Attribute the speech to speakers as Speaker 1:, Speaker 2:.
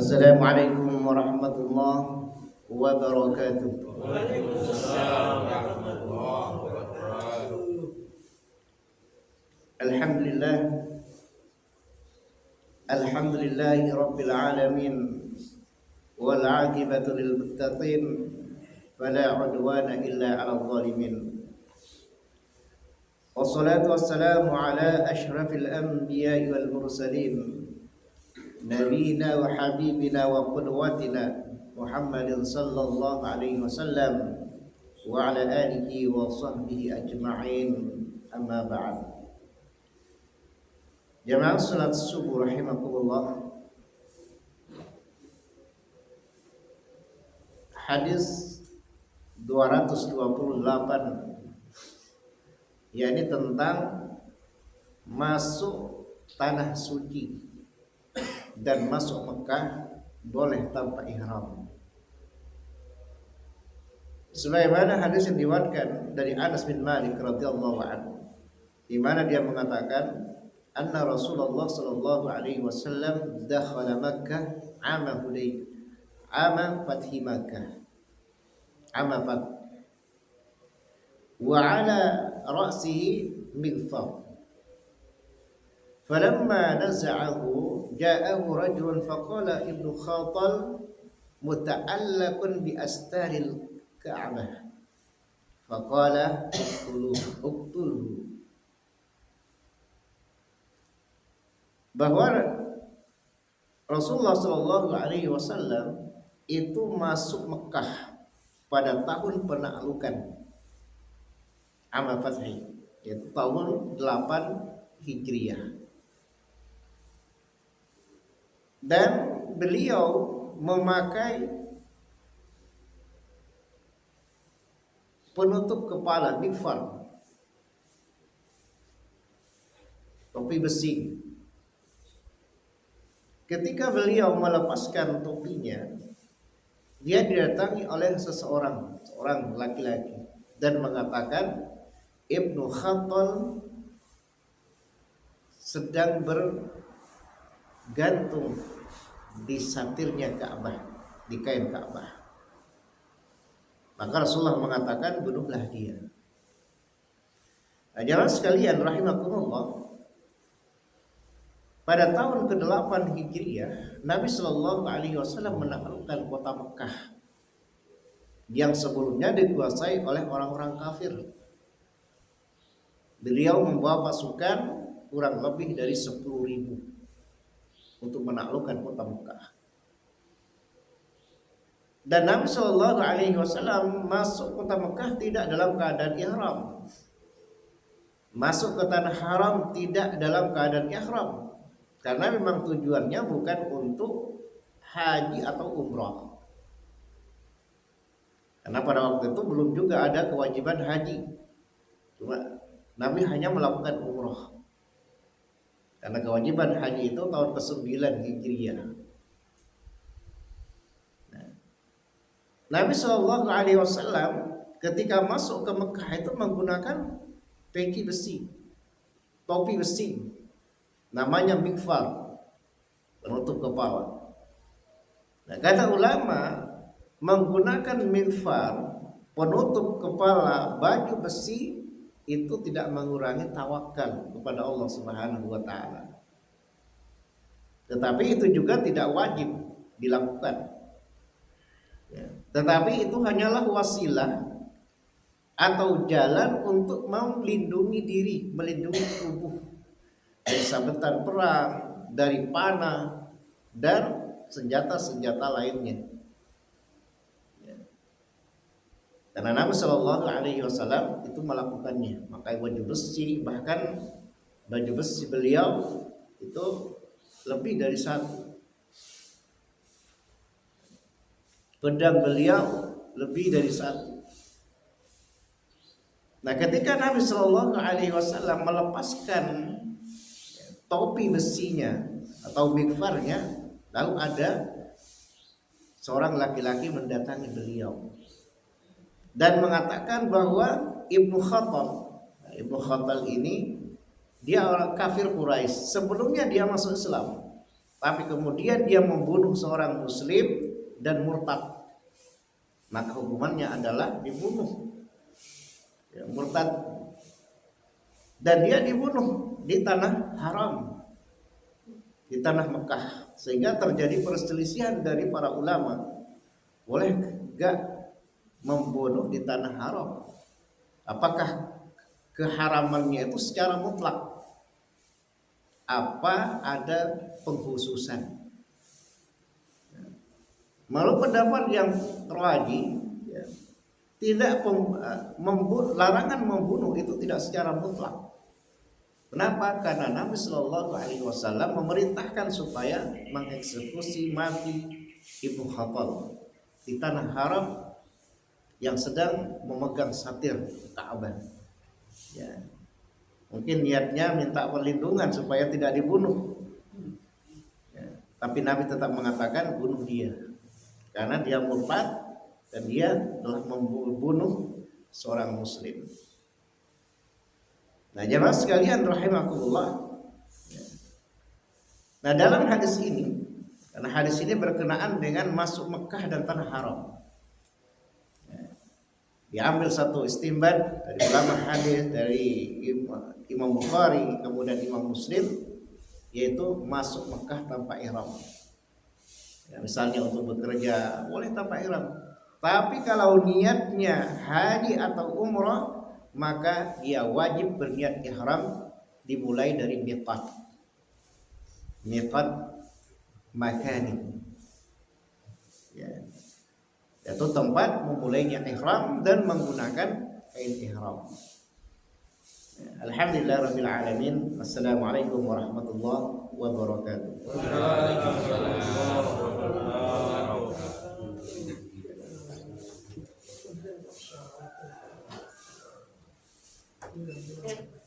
Speaker 1: Assalamualaikum warahmatullahi wabarakatuh.
Speaker 2: Waalaikumsalam warahmatullahi wabarakatuh.
Speaker 1: Alhamdulillah, alhamdulillahi rabbil alamin, wal aqibatu lil muttaqin, fala udwana illa 'alal zalimin. Wassalatu wassalamu ala asyrafil anbiya'i wal mursalin, nabiyina wa habibina wa qudwatina Muhammadin sallallahu alaihi wasallam wa ala alihi wa sahbihi ajma'in, amma ba'd. Jamaah salat subuh rahimakumullah. Hadis 228, yakni tentang masuk tanah suci dan masuk Mekah boleh tanpa ihram. Sebagaimana hadis yang diriwayatkan dari Anas bin Malik radhiyallahu anhu, di mana dia mengatakan anna Rasulullah sallallahu alaihi wasallam dakhala Makkah ama Hudaybiyah, ama fathi Makkah, ama fath, wa ala ra'sihi mighfar. Falamma naza'ahu ja'ahu rajulun faqala ibnu Khatal muta'allaqun bi astaril Ka'bah. Faqala uqtuluhu. Bahwa Rasulullah Shallallahu Alaihi Wasallam itu masuk Mekah pada tahun penaklukan Amal Fathi, yaitu tahun 8 Hijriah. Dan beliau memakai penutup kepala mighfar, topi besi. Ketika beliau melepaskan topinya, dia didatangi oleh seorang laki-laki dan mengatakan Ibnu Khattal sedang bergantung di satirnya Ka'bah, di kain Ka'bah. Maka Rasulullah mengatakan, bunuhlah dia. Nah, jamaah sekalian rahimakumullah, pada tahun ke-8 Hijriah, Nabi Shallallahu Alaihi Wasallam menaklukkan kota Mekah yang sebelumnya dikuasai oleh orang-orang kafir. Beliau membawa pasukan kurang lebih dari 10.000 untuk menaklukkan kota Mekah. Dan Nabi Shallallahu Alaihi Wasallam masuk kota Mekah tidak dalam keadaan ihram. Masuk ke tanah haram tidak dalam keadaan ihram, karena memang tujuannya bukan untuk haji atau umrah. Karena pada waktu itu belum juga ada kewajiban haji. Cuma Nabi hanya melakukan umrah. Karena kewajiban haji itu tahun ke-9 Hijriah. Nabi Shallallahu Alaihi Wasallam ketika masuk ke Mekah itu menggunakan peci besi, topi besi, namanya mighfar, penutup kepala. Nah, kata ulama, menggunakan mighfar, penutup kepala, baju besi itu tidak mengurangi tawakal kepada Allah Subhanahu wa taala. Tetapi itu juga tidak wajib dilakukan. Ya. Tetapi itu hanyalah wasilah atau jalan untuk melindungi diri, melindungi tubuh dari sabetan perang, dari panah, dan senjata-senjata lainnya. Ya. Karena Nabi Shallallahu Alaihi Wasallam itu melakukannya, memakai baju besi, bahkan baju besi beliau itu lebih dari satu. Pedang beliau lebih dari satu. Nah, ketika Nabi Shallallahu Alaihi Wasallam melepaskan topi besinya atau mighfarnya, lalu ada seorang laki-laki mendatangi beliau dan mengatakan bahwa Ibnu Khattal ini dia orang kafir Quraisy. Sebelumnya dia masuk Islam. tapi kemudian dia membunuh seorang muslim dan murtad, maka hukumannya adalah dibunuh. Ya, murtad dan dia dibunuh di tanah haram, di tanah Mekah, sehingga terjadi perselisihan dari para ulama, boleh gak membunuh di tanah haram? Apakah keharamannya itu secara mutlak? Apa ada pengkhususan? Menurut pendapat yang terwajib, ya, tidak larangan membunuh itu tidak secara mutlak. Kenapa? Karena Nabi Shallallahu Alaihi Wasallam memerintahkan supaya mengeksekusi mati Ibnu Khattab di tanah haram yang sedang memegang satir Ka'bah. Ya. Mungkin niatnya minta perlindungan supaya tidak dibunuh. Ya. Tapi Nabi tetap mengatakan bunuh dia, karena dia murtad dan dia telah membunuh seorang muslim. Nah, jemaah sekalian rahimakumullah. Ya. Nah, dalam hadis ini, karena hadis ini berkenaan dengan masuk Mekah dan tanah haram, diambil satu istinbat dari ulama hadis, dari Imam Bukhari kemudian Imam Muslim, yaitu masuk Mekah tanpa ihram. Ya, misalnya untuk bekerja boleh tanpa ihram, tapi kalau niatnya haji atau umrah, maka dia wajib berniat ihram dimulai dari miqat makani, ya, yaitu tempat memulainya ihram dan menggunakan kain ihram. Alhamdulillahirabbil alamin. Wassalamualaikum warahmatullahi wabarakatuh.
Speaker 2: Waalaikumsalam warahmatullahi wabarakatuh.